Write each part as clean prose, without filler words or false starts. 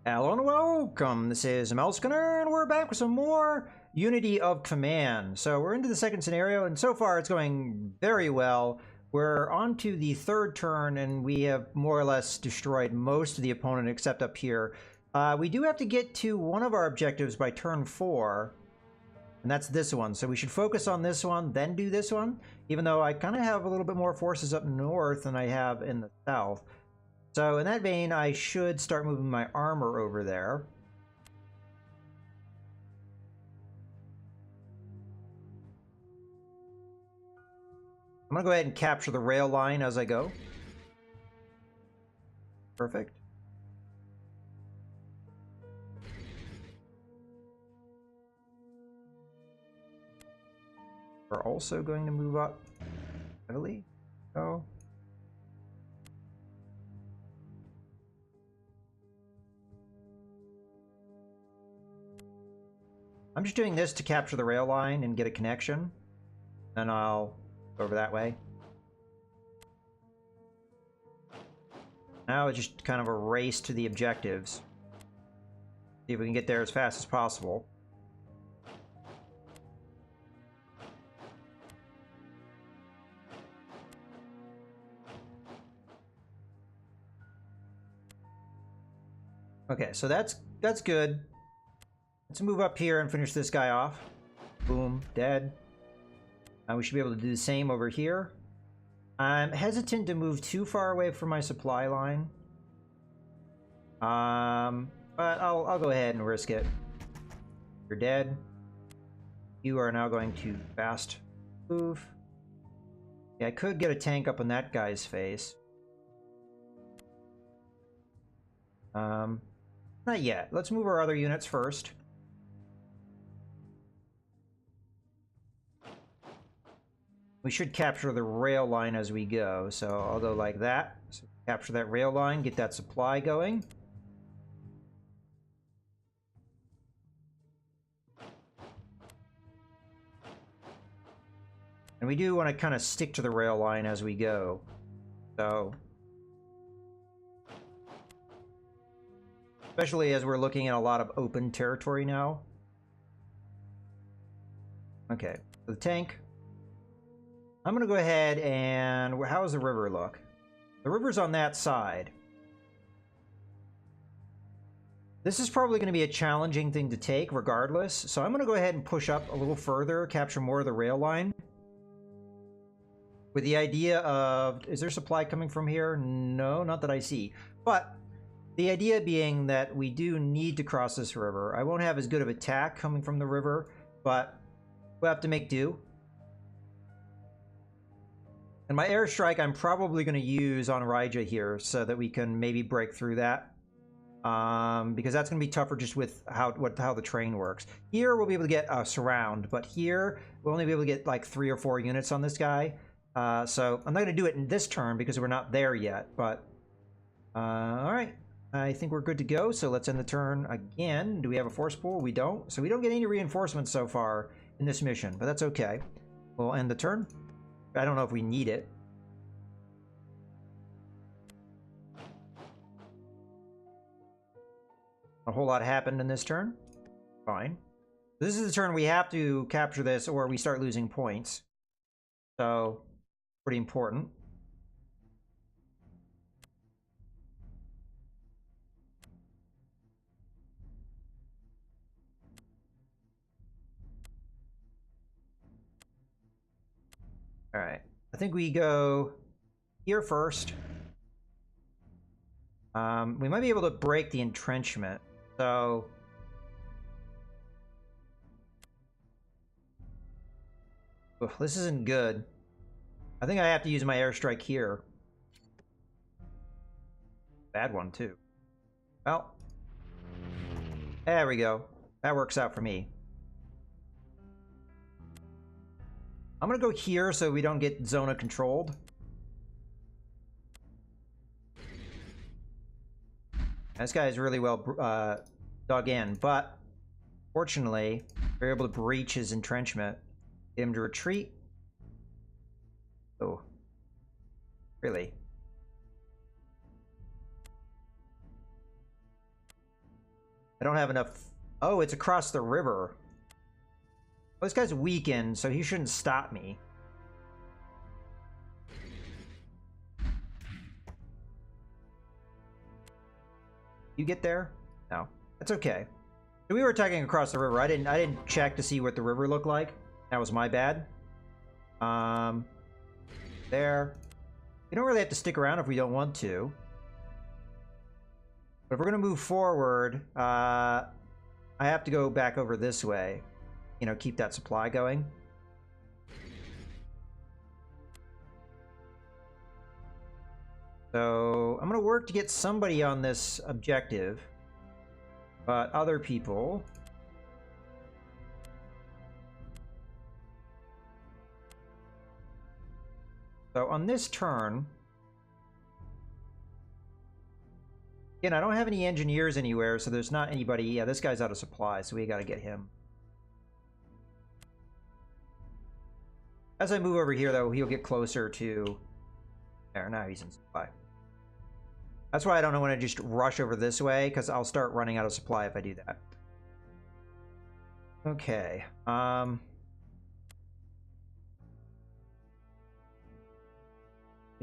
Hello and welcome, this is Melskinner, and we're back with some more Unity of Command. So we're into the second scenario, and so far it's going very well. We're on to the third turn, and we have more or less destroyed most of the opponent except up here. We do have to get to one of our objectives by turn 4, and that's this one. So we should focus on this one, then do this one, even though I kind of have a little bit more forces up north than I have in the south. So in that vein, I should start moving my armor over there. I'm going to go ahead and capture the rail line as I go. Perfect. We're also going to move up heavily. Oh. I'm just doing this to capture the rail line and get a connection. Then I'll go over that way. Now it's just kind of a race to the objectives. See if we can get there as fast as possible. Okay, so that's good. Let's move up here and finish this guy off. Boom, dead. We should be able to do the same over here. I'm hesitant to move too far away from my supply line. But I'll go ahead and risk it. You're dead. You are now going to fast move. Yeah, I could get a tank up on that guy's face. Not yet. Let's move our other units first. We should capture the rail line as we go, so I'll go like that. So capture that rail line, get that supply going. And we do want to kind of stick to the rail line as we go. So, especially as we're looking at a lot of open territory now. Okay, so the tank. I'm going to go ahead and... how does the river look? The river's on that side. This is probably going to be a challenging thing to take regardless. So I'm going to go ahead and push up a little further, capture more of the rail line. With the idea of... is there supply coming from here? No, not that I see. But the idea being that we do need to cross this river. I won't have as good of attack coming from the river, but we'll have to make do. And my airstrike I'm probably going to use on Raija here so that we can maybe break through that. Because that's going to be tougher just with how the train works. Here we'll be able to get a surround, but here we'll only be able to get like 3 or 4 units on this guy. So I'm not going to do it in this turn because we're not there yet. But alright, I think we're good to go. So let's end the turn again. Do we have a force pool? We don't. So we don't get any reinforcements so far in this mission, but that's okay. We'll end the turn. I don't know if we need it. A whole lot happened in this turn. Fine. This is the turn we have to capture this or we start losing points. So, pretty important. All right, I think we go here first. We might be able to break the entrenchment, so oof, this isn't good. I think I have to use my airstrike here. Bad one too. Well, there we go. That works out for me. I'm gonna go here so we don't get zona controlled. This guy is really well dug in, but fortunately, we're able to breach his entrenchment. Get him to retreat. Oh, really? I don't have enough. Oh, it's across the river. Well, this guy's weakened, so he shouldn't stop me. You get there? No, that's okay. So we were attacking across the river. I didn't check to see what the river looked like. That was my bad. There. You don't really have to stick around if we don't want to. But if we're gonna move forward, I have to go back over this way. You know, keep that supply going. So I'm gonna work to get somebody on this objective, but other people. So on this turn, again, I don't have any engineers anywhere, so there's not anybody. Yeah, this guy's out of supply, so we gotta get him. As I move over here, though, he'll get closer to... There, now he's in supply. That's why I don't want to just rush over this way, because I'll start running out of supply if I do that. Okay. I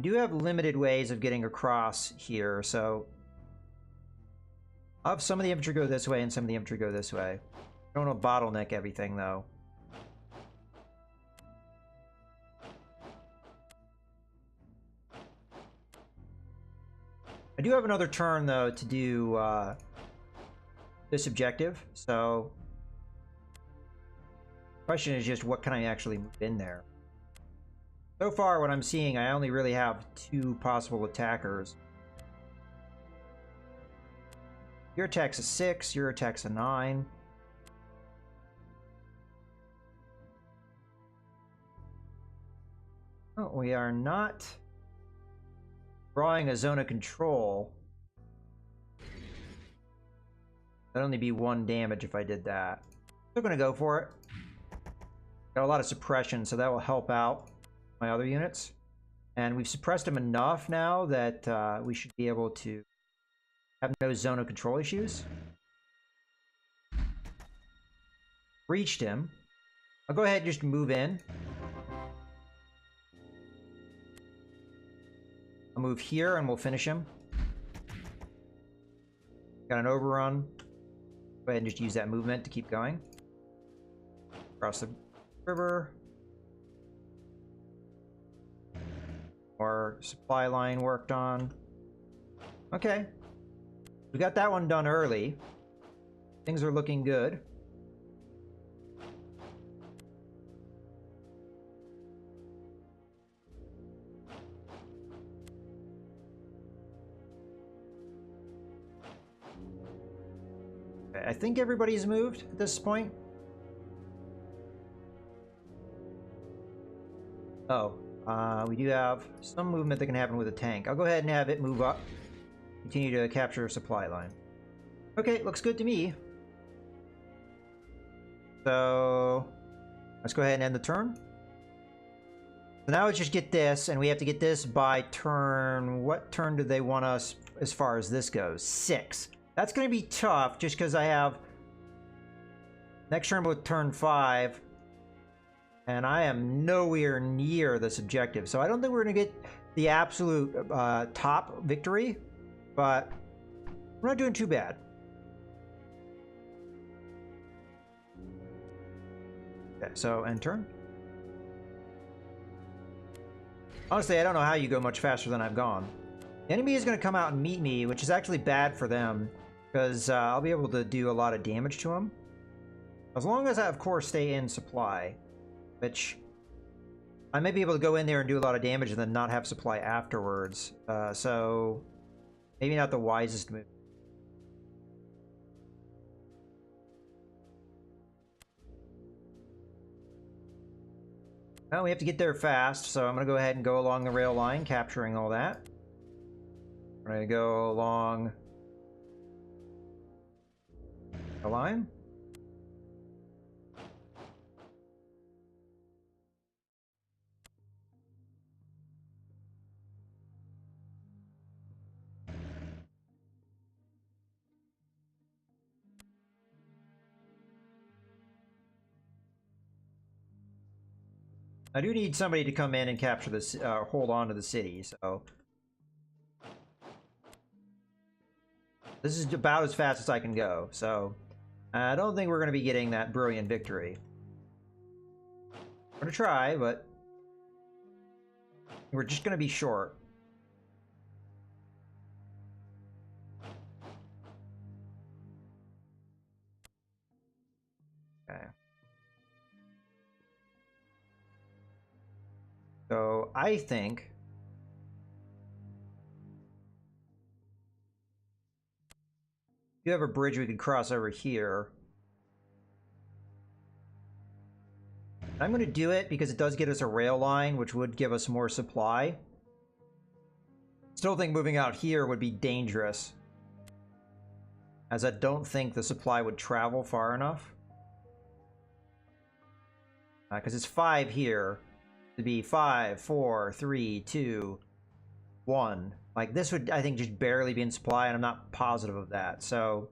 do have limited ways of getting across here, so... I'll have some of the infantry go this way and some of the infantry go this way. I don't want to bottleneck everything, though. I do have another turn, though, to do this objective, so... The question is just, what can I actually move in there? So far, what I'm seeing, I only really have 2 possible attackers. Your attack's a 6, your attack's a 9. Oh, we are not drawing a zone of control. That'd only be 1 damage if I did that. Still gonna go for it. Got a lot of suppression, so that will help out my other units. And we've suppressed them enough now that we should be able to have no zone of control issues. Reached him. I'll go ahead and just move in. I'll move here and we'll finish him. Got an overrun. Go ahead and just use that movement to keep going. Across the river. Our supply line worked on. Okay. We got that one done early. Things are looking good. I think everybody's moved at this point. Oh, we do have some movement that can happen with a tank. I'll go ahead and have it move up. Continue to capture a supply line. Okay, looks good to me. So let's go ahead and end the turn. So now let's just get this, and we have to get this by turn. What turn do they want us as far as this goes? 6. That's going to be tough just because I have next turn with turn 5. And I am nowhere near this objective. So I don't think we're going to get the absolute top victory. But we're not doing too bad. Okay, so end turn. Honestly, I don't know how you go much faster than I've gone. The enemy is going to come out and meet me, which is actually bad for them. Because I'll be able to do a lot of damage to them. As long as I, of course, stay in supply. Which I may be able to go in there and do a lot of damage and then not have supply afterwards. So maybe not the wisest move. Well, we have to get there fast, so I'm going to go ahead and go along the rail line, capturing all that. I'm going to go along the line. I do need somebody to come in and capture this, hold on to the city, so... This is about as fast as I can go, so... I don't think we're going to be getting that brilliant victory. I'm going to try, but... We're just going to be short. Okay. So, I think... you have a bridge we could cross over here. I'm going to do it because it does get us a rail line, which would give us more supply. Still think moving out here would be dangerous, as I don't think the supply would travel far enough. Because it's 5 here. To be 5, 4, 3, 2, 1. Like, this would, I think, just barely be in supply, and I'm not positive of that, so...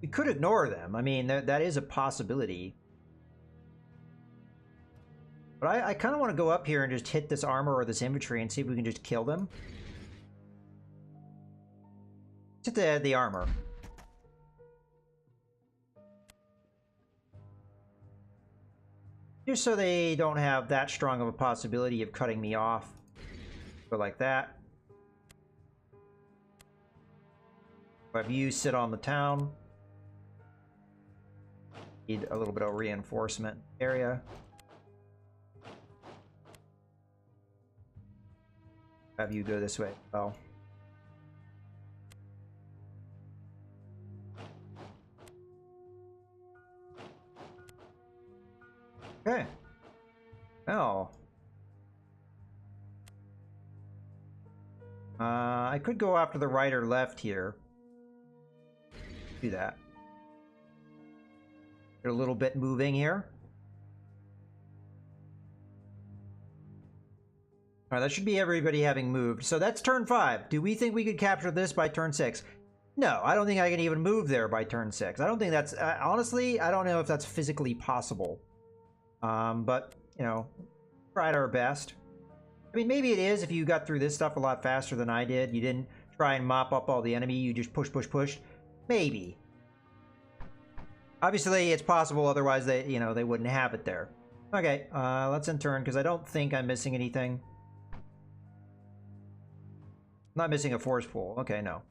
we could ignore them. I mean, that is a possibility. But I kind of want to go up here and just hit this armor or this infantry and see if we can just kill them. Let's hit the armor. Just so they don't have that strong of a possibility of cutting me off. Go like that. Have you sit on the town. Need a little bit of reinforcement area. Have you go this way. Oh. Okay. Oh. I could go after the right or left here. Do that. Get a little bit moving here. Alright, that should be everybody having moved. So that's turn 5. Do we think we could capture this by turn 6? No, I don't think I can even move there by turn 6. I don't think that's... honestly, I don't know if that's physically possible. But, you know, tried our best. I mean, maybe it is if you got through this stuff a lot faster than I did. You didn't try and mop up all the enemy. You just push, push, push. Maybe. Obviously, it's possible. Otherwise, they, you know, they wouldn't have it there. Okay, let's end turn because I don't think I'm missing anything. I'm not missing a force pool. Okay, no.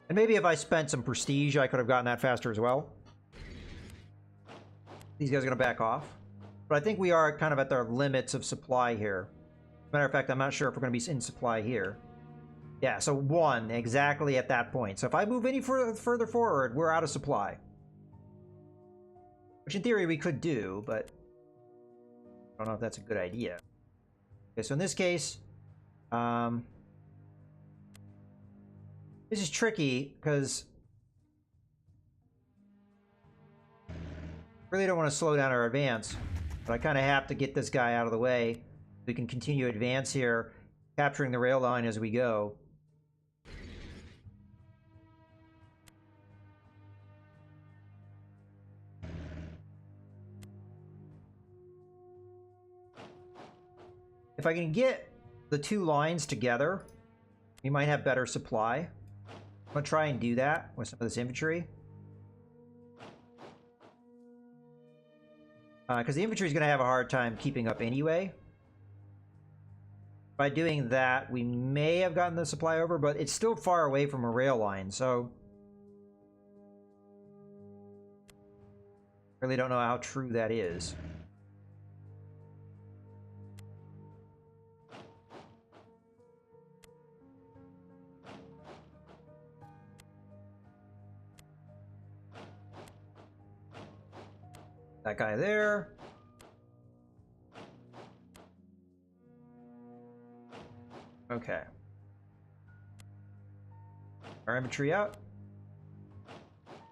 And maybe if I spent some prestige, I could have gotten that faster as well. These guys are going to back off. But I think we are kind of at their limits of supply here. Matter of fact, I'm not sure if we're going to be in supply here. Yeah, so 1, exactly at that point. So if I move any further forward, we're out of supply. Which in theory we could do, but I don't know if that's a good idea. Okay, so in this case, this is tricky because really don't want to slow down our advance, but I kind of have to get this guy out of the way. We can continue to advance here, capturing the rail line as we go. If I can get the 2 lines together, we might have better supply. I'm going to try and do that with some of this infantry. Because the infantry is going to have a hard time keeping up anyway. By doing that, we may have gotten the supply over, but it's still far away from a rail line, so... really don't know how true that is. That guy there. Okay. Our infantry out.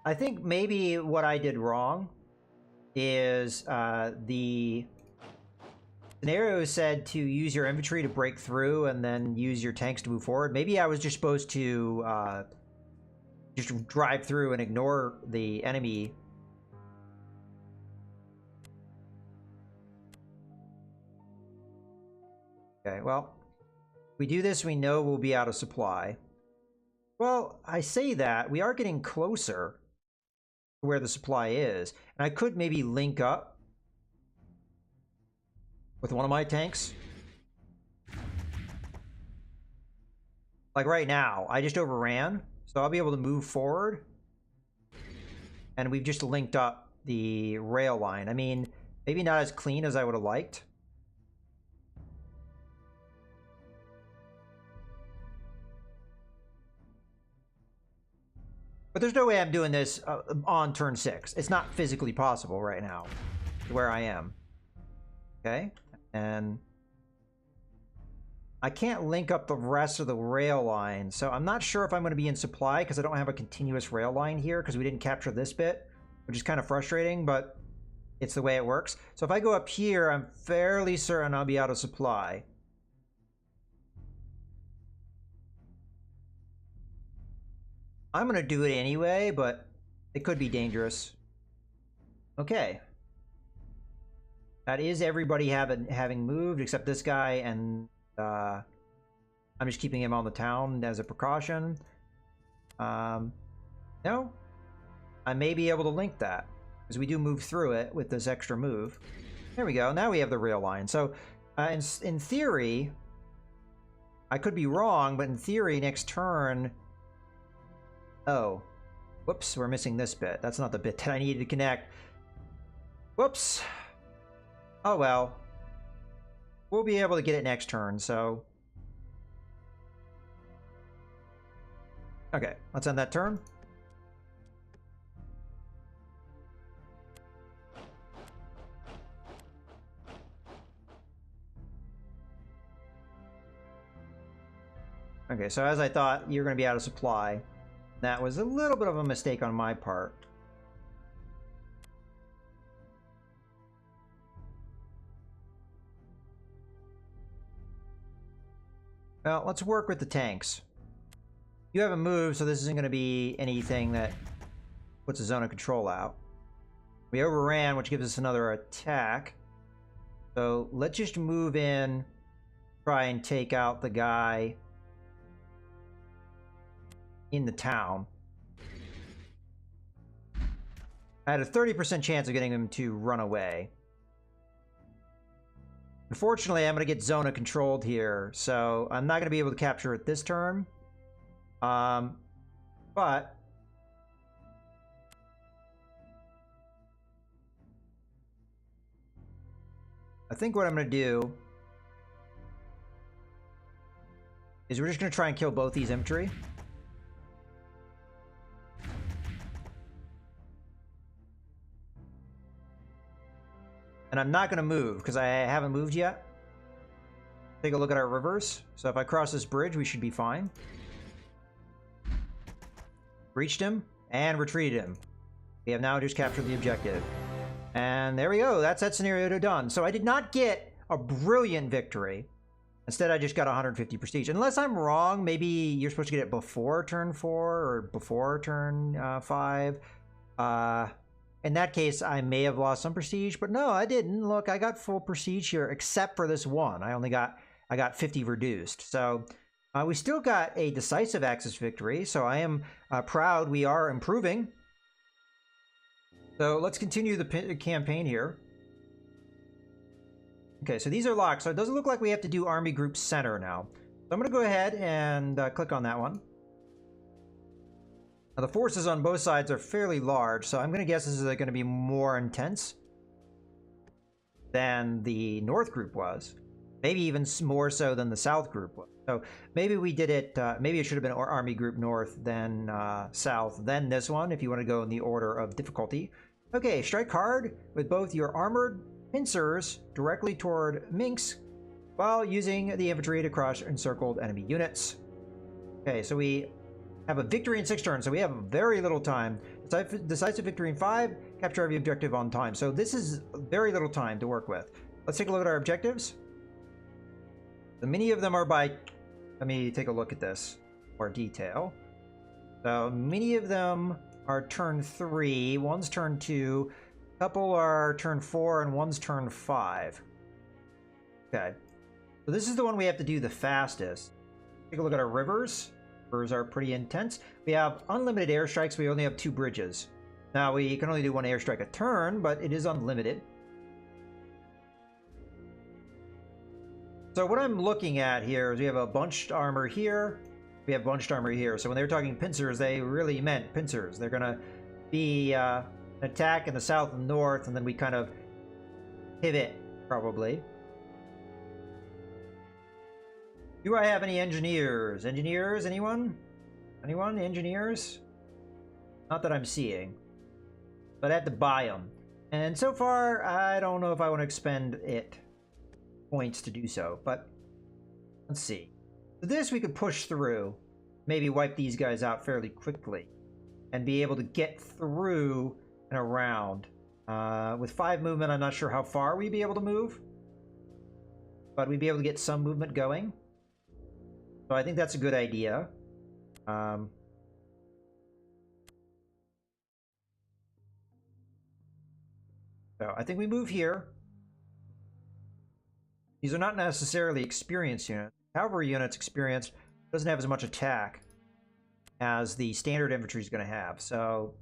I think maybe what I did wrong is the Scenario said to use your infantry to break through and then use your tanks to move forward. Maybe I was just supposed to just drive through and ignore the enemy. Okay, well, if we do this, we know we'll be out of supply. Well, I say that. We are getting closer to where the supply is. And I could maybe link up with one of my tanks. Like right now, I just overran. So I'll be able to move forward. And we've just linked up the rail line. I mean, maybe not as clean as I would have liked. But there's no way I'm doing this on turn 6. It's not physically possible right now, where I am. Okay, and I can't link up the rest of the rail line, so I'm not sure if I'm going to be in supply because I don't have a continuous rail line here because we didn't capture this bit, which is kind of frustrating, but it's the way it works. So if I go up here, I'm fairly certain I'll be out of supply. I'm going to do it anyway, but it could be dangerous. Okay. That is everybody having moved except this guy, and I'm just keeping him on the town as a precaution. No, I may be able to link that because we do move through it with this extra move. There we go. Now we have the rail line. So in theory, I could be wrong, but in theory, next turn... Oh, whoops, we're missing this bit. That's not the bit that I needed to connect. Whoops. Oh, well. We'll be able to get it next turn, so... Okay, let's end that turn. Okay, so as I thought, you're going to be out of supply. That was a little bit of a mistake on my part. Well, let's work with the tanks. You haven't moved, so this isn't going to be anything that puts a zone of control out. We overran, which gives us another attack. So let's just move in, try and take out the guy in the town. I had a 30% chance of getting him to run away. Unfortunately, I'm going to get zona controlled here, so I'm not going to be able to capture it this turn. But I think what I'm going to do is we're just going to try and kill both these infantry. And I'm not going to move because I haven't moved yet. Take a look at our rivers. So if I cross this bridge, we should be fine. Reached him and retreated him. We have now just captured the objective. And there we go. That's that scenario done. So I did not get a brilliant victory. Instead, I just got 150 prestige. Unless I'm wrong, maybe you're supposed to get it before turn 4 or before turn 5. In that case, I may have lost some prestige, but no, I didn't. Look, I got full prestige here, except for this one. I got 50 reduced. So we still got a decisive Axis victory. So I am proud we are improving. So let's continue the campaign here. Okay, so these are locked. So it doesn't look like we have to do Army Group Center now. So I'm going to go ahead and click on that one. Now, the forces on both sides are fairly large, so I'm going to guess this is going to be more intense than the North group was. Maybe even more so than the South group was. So maybe we did it, maybe it should have been Army Group North, then South, then this one, if you want to go in the order of difficulty. Okay, strike hard with both your armored pincers directly toward Minks while using the infantry to crush encircled enemy units. Okay, so we have a victory in 6 turns, so we have very little time. Decisive victory in 5, capture every objective on time. So this is very little time to work with. Let's take a look at our objectives. So many of them are by... Let me take a look at this more detail. So many of them are turn 3, one's turn 2, a couple are turn 4, and one's turn 5. Okay. So this is the one we have to do the fastest. Take a look at our rivers. Rivers are pretty intense. We have unlimited airstrikes. We only have 2 bridges. Now, we can only do 1 airstrike a turn, but it is unlimited. So what I'm looking at here is we have a bunched armor here. We have bunched armor here. So when they were talking pincers, they really meant pincers. They're going to be an attack in the south and north, and then we kind of pivot, probably. Do I have any engineers? Engineers? Anyone? Anyone? Engineers? Not that I'm seeing. But I have to buy them. And so far, I don't know if I want to expend points to do so. But let's see. For this, we could push through. Maybe wipe these guys out fairly quickly. And be able to get through and around. With 5 movement, I'm not sure how far we'd be able to move. But we'd be able to get some movement going. So I think that's a good idea. So I think we move here. These are not necessarily experienced units. Cavalry units experience doesn't have as much attack as the standard infantry is going to have. So,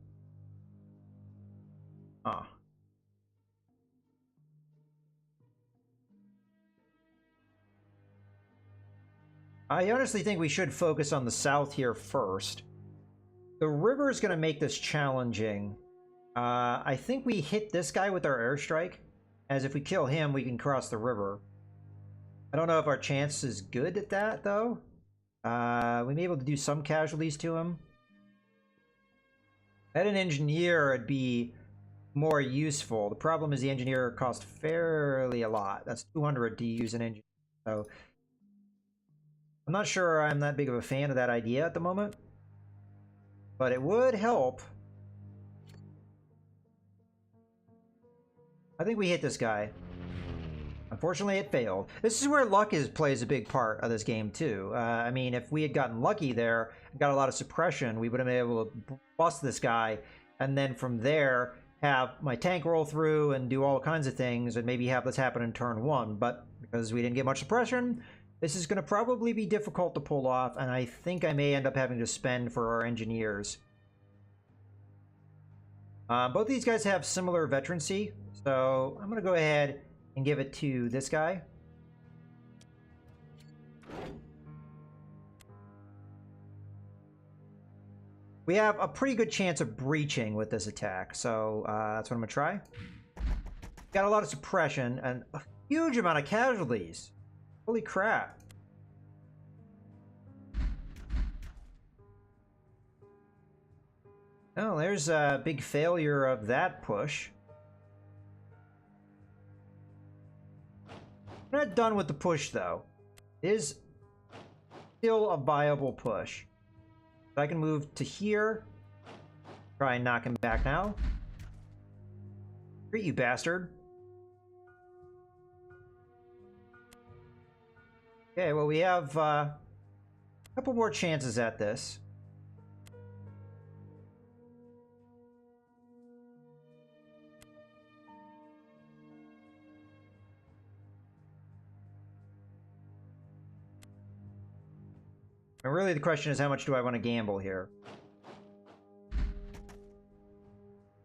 I honestly think we should focus on the south here first. The river is going to make this challenging. I think we hit this guy with our airstrike, as if we kill him, we can cross the river. I don't know if our chance is good at that, though. We may be able to do some casualties to him. At an engineer, it'd be more useful. The problem is the engineer costs fairly a lot. That's 200 to use an engineer. So I'm not sure I'm that big of a fan of that idea at the moment. But it would help. I think we hit this guy. Unfortunately, it failed. This is where luck plays a big part of this game, too. I mean, if we had gotten lucky there, got a lot of suppression, we would have been able to bust this guy, and then from there, have my tank roll through and do all kinds of things, and maybe have this happen in turn 1. But because we didn't get much suppression, this is going to probably be difficult to pull off, and I think I may end up having to spend for our engineers. Both these guys have similar veterancy, so I'm going to go ahead and give it to this guy. We have a pretty good chance of breaching with this attack, so that's what I'm going to try. Got a lot of suppression and a huge amount of casualties. Holy crap. Oh, there's a big failure of that push. We're not done with the push, though. It is still a viable push. So I can move to here. Try and knock him back now. Greet you, bastard. Okay, well, we have a couple more chances at this. And really the question is, how much do I want to gamble here?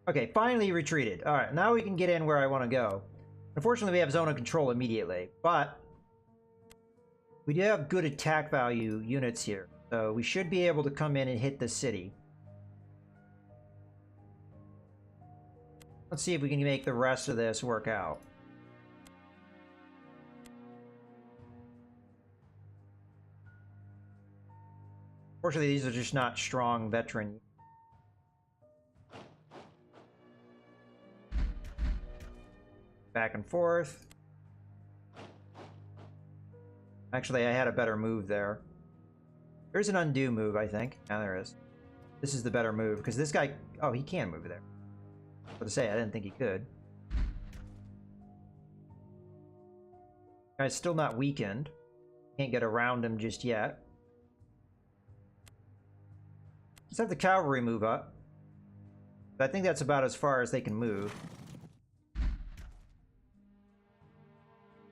Okay, finally retreated. Alright, now we can get in where I want to go. Unfortunately, we have zone of control immediately, but we do have good attack value units here. So we should be able to come in and hit the city. Let's see if we can make the rest of this work out. Fortunately, these are just not strong veteran. Back and forth. Actually, I had a better move there. There's an undo move, I think. Yeah, there is. This is the better move, because this guy... Oh, he can move there. I was going to say, I didn't think he could. Guy's still not weakened. Can't get around him just yet. Let's have the cavalry move up. But I think that's about as far as they can move.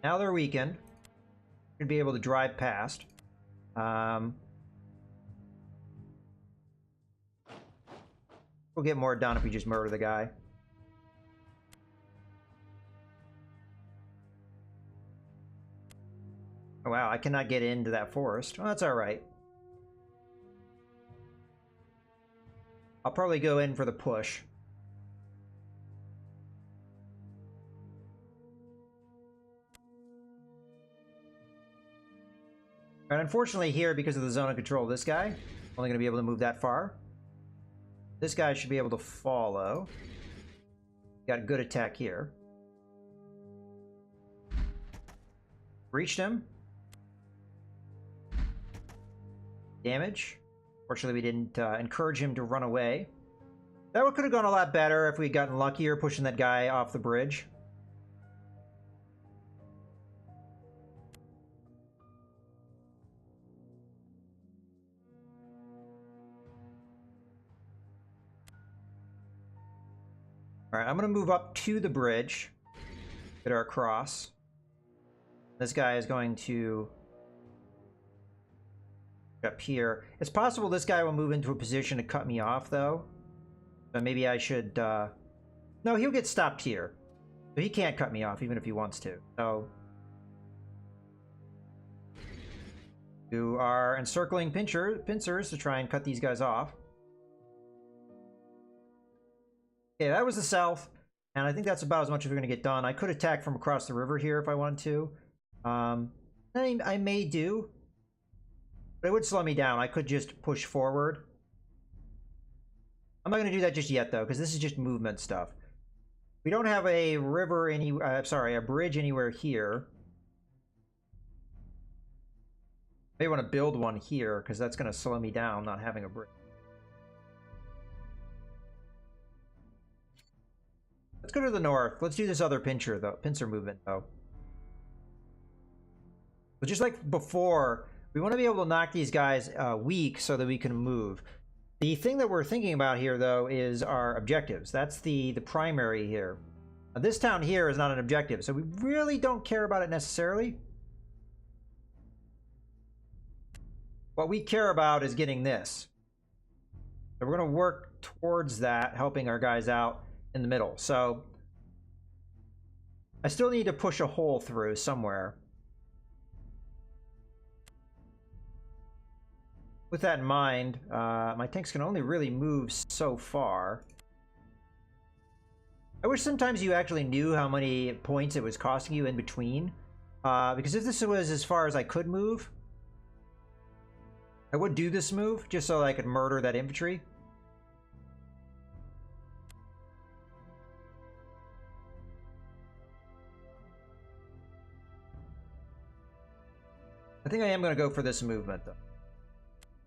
Now they're weakened. Should be able to drive past. We'll get more done if we just murder the guy. Oh, wow, I cannot get into that forest. Well, that's alright. I'll probably go in for the push. And unfortunately here, because of the zone of control of this guy, I'm only going to be able to move that far. This guy should be able to follow. Got a good attack here. Reached him. Damage. Fortunately, we didn't encourage him to run away. That could have gone a lot better if we'd gotten luckier pushing that guy off the bridge. Alright, I'm going to move up to the bridge. Get our cross. This guy is going to... up here. It's possible this guy will move into a position to cut me off, though. So maybe I should... No, he'll get stopped here. So he can't cut me off, even if he wants to. So... do our encircling pincers to try and cut these guys off. Okay, that was the south, and I think that's about as much as we're going to get done. I could attack from across the river here if I wanted to. I may do, but it would slow me down. I could just push forward. I'm not going to do that just yet, though, because this is just movement stuff. We don't have a river a bridge anywhere here. I may want to build one here, because that's going to slow me down, not having a bridge. Let's go to the north. Let's do this other pincer movement, though. But just like before, we want to be able to knock these guys weak so that we can move. The thing that we're thinking about here, though, is our objectives. That's the primary here. Now, this town here is not an objective, so we really don't care about it necessarily. What we care about is getting this. So we're going to work towards that, helping our guys out in the middle. So I still need to push a hole through somewhere. With that in mind, my tanks can only really move so far. I wish sometimes you actually knew how many points it was costing you in between. Because if this was as far as I could move, I would do this move just so I could murder that infantry. I think I am going to go for this movement, though.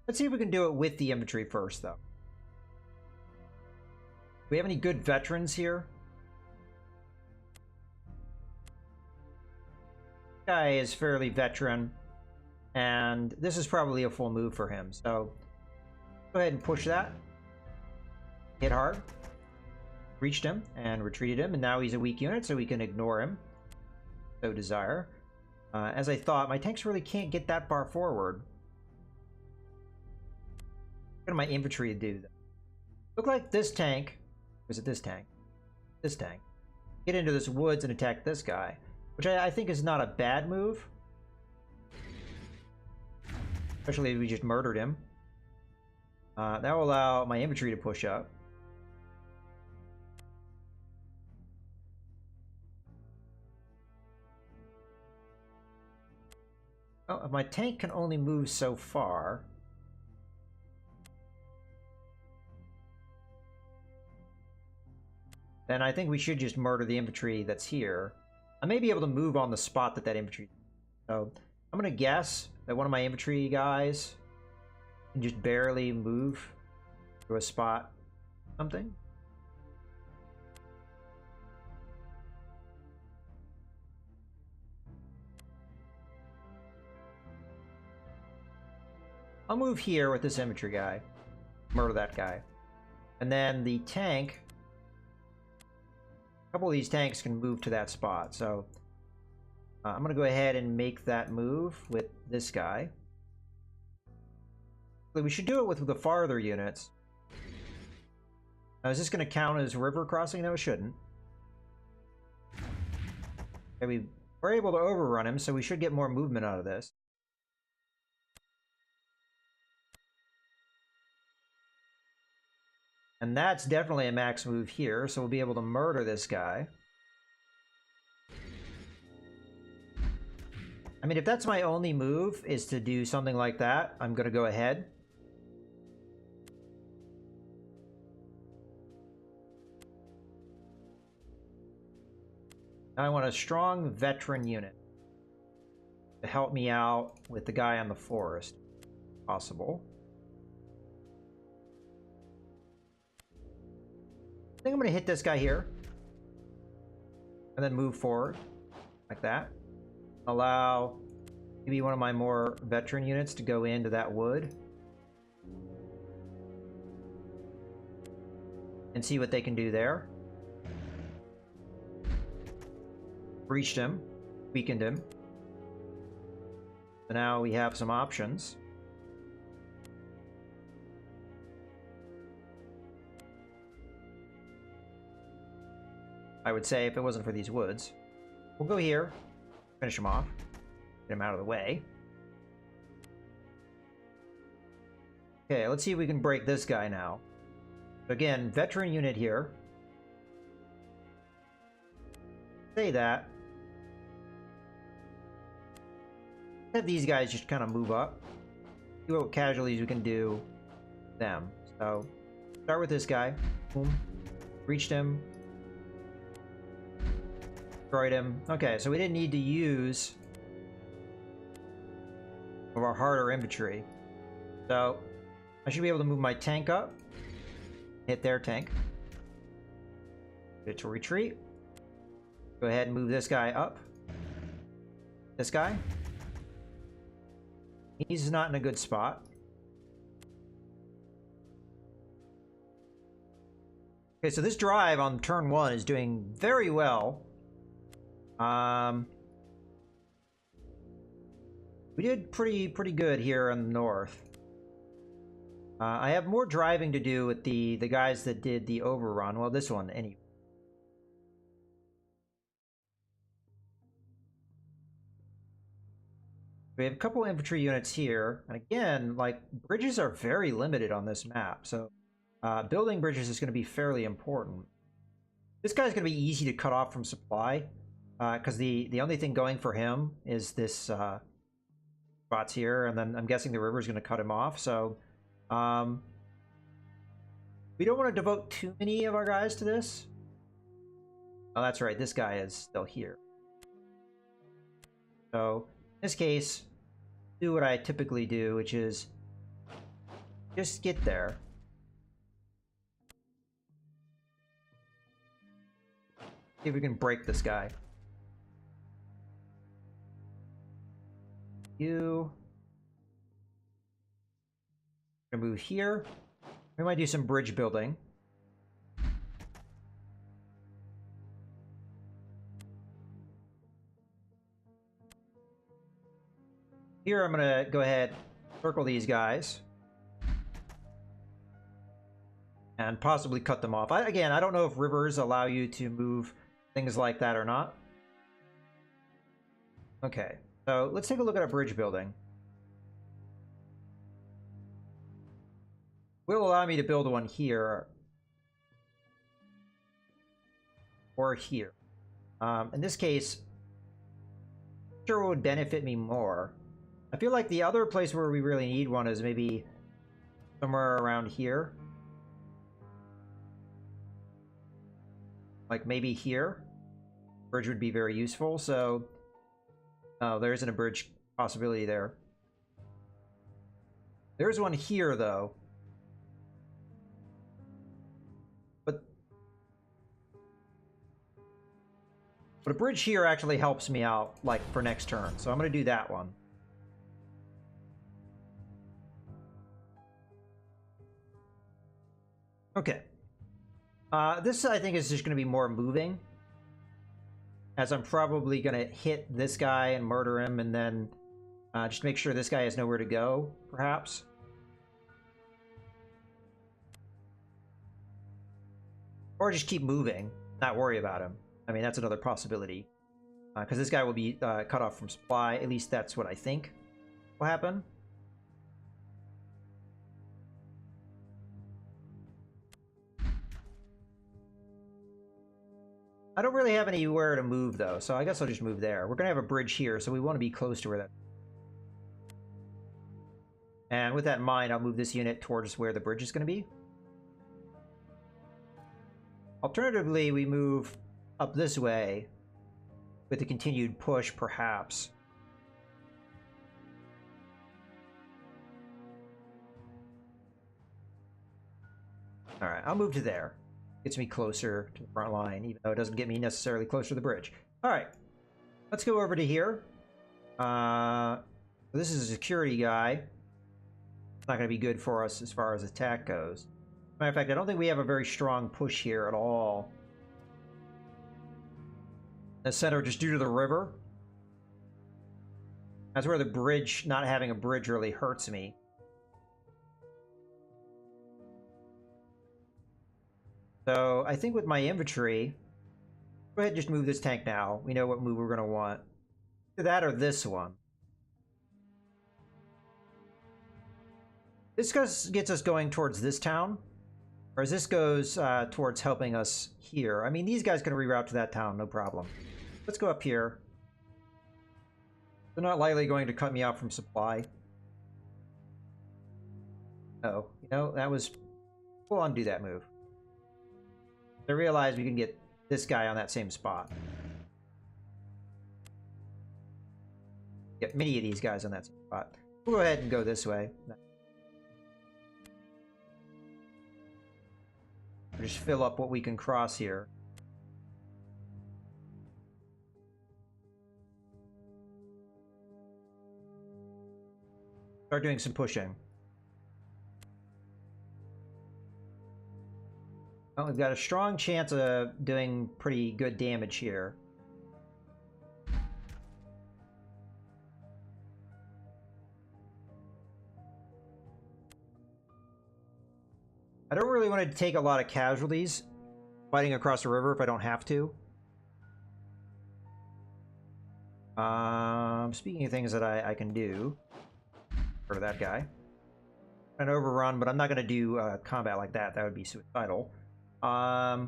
Let's see if we can do it with the infantry first, though. Do we have any good veterans here? This guy is fairly veteran, and this is probably a full move for him. So go ahead and push that. Hit hard. Reached him and retreated him, and now he's a weak unit, so we can ignore him. So desire. As I thought, my tanks really can't get that far forward. What do my infantry do, though? Look like this tank. Was it this tank? This tank. Get into this woods and attack this guy, which I think is not a bad move. Especially if we just murdered him. That will allow my infantry to push up. Oh, my tank can only move so far. Then I think we should just murder the infantry that's here. I may be able to move on the spot that infantry. So I'm going to guess that one of my infantry guys can just barely move to a spot. Something. I'll move here with this infantry guy. Murder that guy. And then the tank... A couple of these tanks can move to that spot, so... I'm going to go ahead and make that move with this guy. We should do it with the farther units. Now, is this going to count as river crossing? No, it shouldn't. Okay, we were able to overrun him, so we should get more movement out of this. And that's definitely a max move here, so we'll be able to murder this guy. I mean, if that's my only move, is to do something like that, I'm going to go ahead. I want a strong veteran unit to help me out with the guy on the forest, if possible. I think I'm going to hit this guy here. And then move forward, like that. Allow maybe one of my more veteran units to go into that wood. And see what they can do there. Breached him. Weakened him. So now we have some options. I would say if it wasn't for these woods. We'll go here. Finish him off. Get him out of the way. Okay, let's see if we can break this guy now. Again, veteran unit here. Say that. Have these guys just kind of move up. See what casualties we can do them. So, start with this guy. Boom. Reached him. Destroyed him. Okay, so we didn't need to use of our harder infantry. So, I should be able to move my tank up. Hit their tank. Get it to retreat. Go ahead and move this guy up. This guy. He's not in a good spot. Okay, so this drive on turn 1 is doing very well. We did pretty good here in the north. I have more driving to do with the guys that did the overrun. Well, this one anyway. We have a couple infantry units here, and again, like, bridges are very limited on this map, so building bridges is going to be fairly important. This guy's going to be easy to cut off from supply, because the only thing going for him is this spots here, and then I'm guessing the river is going to cut him off, so we don't want to devote too many of our guys to this. Oh, that's right, this guy is still here. So, in this case, do what I typically do, which is just get there. See if we can break this guy. You gonna move here. We might do some bridge building. Here I'm gonna go ahead, circle these guys, and possibly cut them off. Again, I don't know if rivers allow you to move things like that or not. Okay, so let's take a look at our bridge building. Will allow me to build one here or here. In this case, I'm sure it would benefit me more. I feel like the other place where we really need one is maybe somewhere around here. Like maybe here. Bridge would be very useful, so... Oh, there isn't a bridge possibility there. There's one here, though. But a bridge here actually helps me out, like, for next turn. So I'm going to do that one. Okay. This, I think, is just going to be more moving. As I'm probably going to hit this guy and murder him, and then just make sure this guy has nowhere to go, perhaps. Or just keep moving, not worry about him. I mean, that's another possibility. Because this guy will be cut off from supply. At least that's what I think will happen. I don't really have anywhere to move, though, so I guess I'll just move there. We're going to have a bridge here, so we want to be close to where that... And with that in mind, I'll move this unit towards where the bridge is going to be. Alternatively, we move up this way with a continued push, perhaps. Alright, I'll move to there. Gets me closer to the front line, even though it doesn't get me necessarily closer to the bridge. Alright, let's go over to here. This is a security guy. It's not going to be good for us as far as attack goes. Matter of fact, I don't think we have a very strong push here at all. The center, just due to the river. That's where the bridge, not having a bridge really hurts me. So I think with my infantry, go ahead and just move this tank now. We know what move we're going to want. Either that or this one. This gets us going towards this town. Whereas this goes towards helping us here. I mean, these guys can reroute to that town, no problem. Let's go up here. They're not likely going to cut me out from supply. Oh, you know, that was... We'll undo that move. I realize we can get this guy on that same spot. Get many of these guys on that same spot. We'll go ahead and go this way. Just fill up what we can cross here. Start doing some pushing. Well, we've got a strong chance of doing pretty good damage here. I don't really want to take a lot of casualties fighting across the river if I don't have to. Speaking of things that I can do for that guy. An overrun, but I'm not going to do combat like that. That would be suicidal. Alright,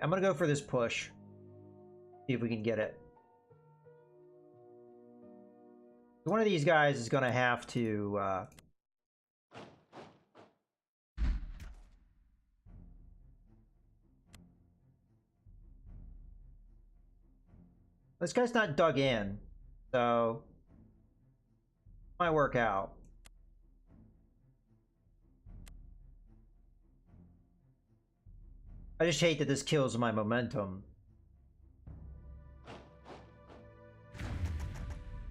I'm gonna go for this push. See if we can get it. One of these guys is gonna have to this guy's not dug in, so might work out. I just hate that this kills my momentum.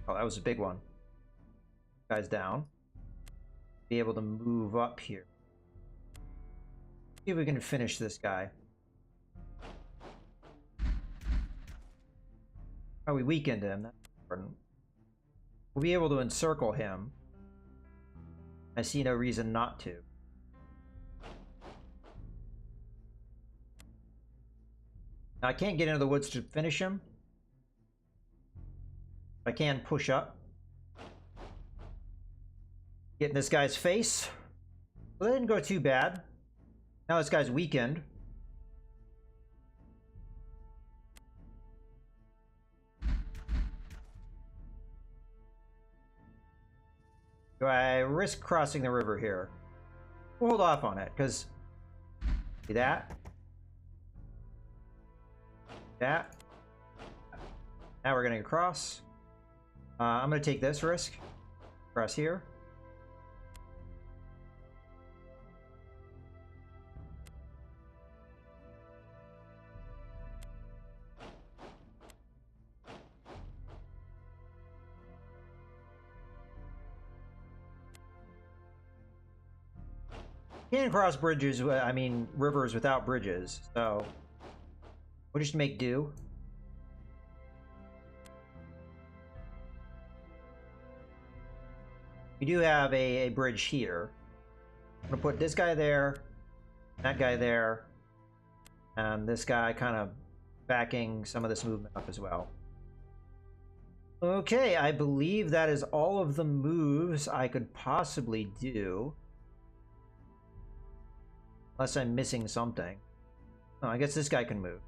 Oh, that was a big one. Guy's down. Be able to move up here. See if we can finish this guy. Oh, we weakened him. That's important. We'll be able to encircle him. I see no reason not to. Now, I can't get into the woods to finish him. I can push up. Get in this guy's face. Well, that didn't go too bad. Now this guy's weakened. Do I risk crossing the river here? We'll hold off on it, because... See that? That. Now we're going to cross. I'm going to take this risk. Cross here. Can't cross bridges, I mean, rivers without bridges, so we'll just make do. We do have a bridge here. I'm gonna put this guy there, that guy there, and this guy kind of backing some of this movement up as well. Okay, I believe that is all of the moves I could possibly do. Unless I'm missing something. Oh, I guess this guy can move.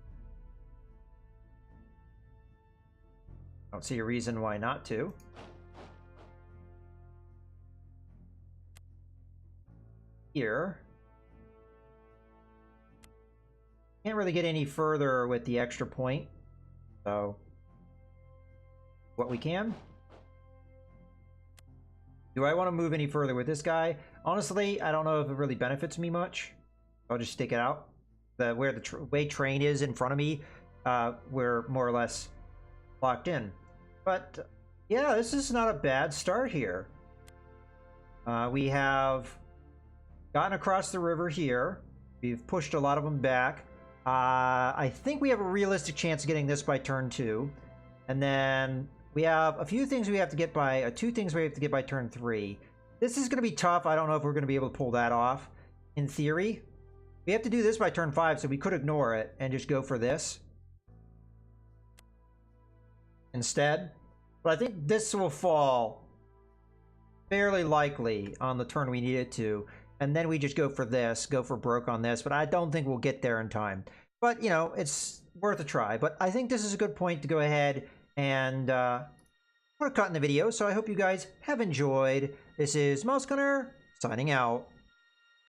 I don't see a reason why not to. Here. Can't really get any further with the extra point. So, what we can. Do I want to move any further with this guy? Honestly, I don't know if it really benefits me much. I'll just stick it out. Where the way train is in front of me, we're more or less locked in. But yeah, this is not a bad start here. We have gotten across the river here. We've pushed a lot of them back. I think we have a realistic chance of getting this by turn 2. And then we have a few things we have to get by, 2 things we have to get by turn 3. This is going to be tough. I don't know if we're going to be able to pull that off. In theory, we have to do this by turn 5, so we could ignore it and just go for this instead. But I think this will fall fairly likely on the turn we need it to. And then we just go for this, go for broke on this. But I don't think we'll get there in time. But, you know, it's worth a try. But I think this is a good point to go ahead and put a cut in the video. So I hope you guys have enjoyed. This is Mouse Gunner signing out.